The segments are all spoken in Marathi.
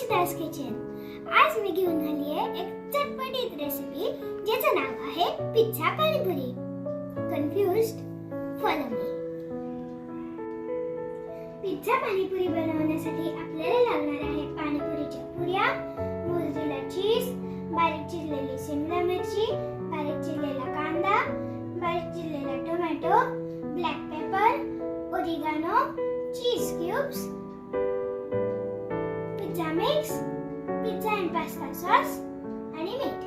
हर्षिताज किचन। आज मी घेऊन आली आहे एक चटपटीत रेसिपी ज्याचं नाव आहे pizza panipuri. Confused? Follow me. Pizza panipuri बनवण्यासाठी आपल्याला लागणार आहे पाणीपुरीच्या पुऱ्या, मोझरेला चीज, बारीक चिरलेली शिमला मिरची, बारीक चिरलेला कांदा, बारीक चिरलेला tomato, black paper, oregano, cheese cubes, pizza mix, pizza and pasta sauce आणि मीठ।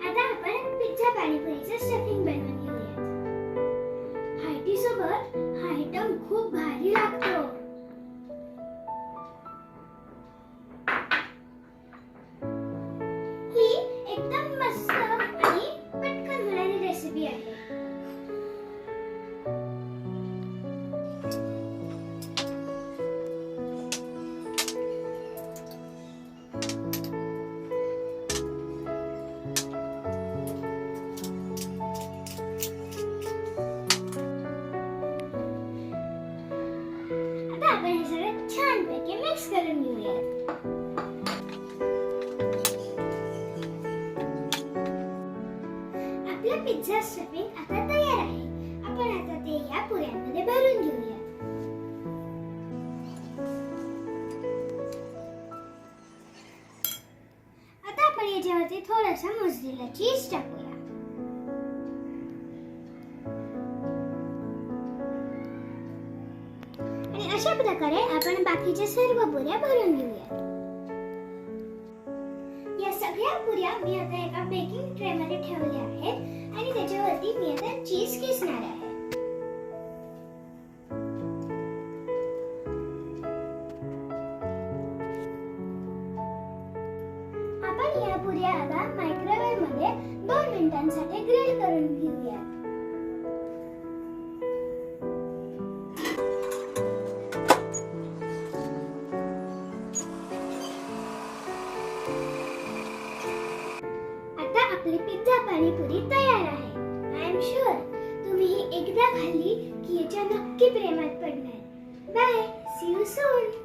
आता आपण पिझ्झा पाणीपुरीचं स्टफिंग बनवून घेऊया। हायटी सोबत हा आयटम खूप भारी लागतो। ही एकदम मस्त आणि पटकन होणारी रेसिपी आहे। आपण हे सगळं छानपैकी मिक्स करून घेऊया। आपला पिझ्झा स्टफिंग आता तयार आहे। आपण आता ते या पुऱ्यांमध्ये भरून घेऊया। आता आपण याच्यावरती थोडासा मोझरेला चीज टाकूया। आणि अशा प्रकारे आपण बाकीच्या सर्व पुऱ्या भरून घेऊया। या सगळ्या पुऱ्या मी आता एका बेकिंग ट्रे मध्ये ठेवल्या आहेत आणि त्याच्यावरती मी आता चीज किसणार आहे। आपण या पुऱ्या आता मायक्रोवेव्ह मध्ये 2 मिनिटांसाठी ग्रिल करून घेऊया। आपली पिझ्झा पाणीपुरी तयार आहे। आय एम शुअर तुम्ही ही एकदा खाल्ली की याच्या नक्की प्रेमात पडणार। Bye, see you soon.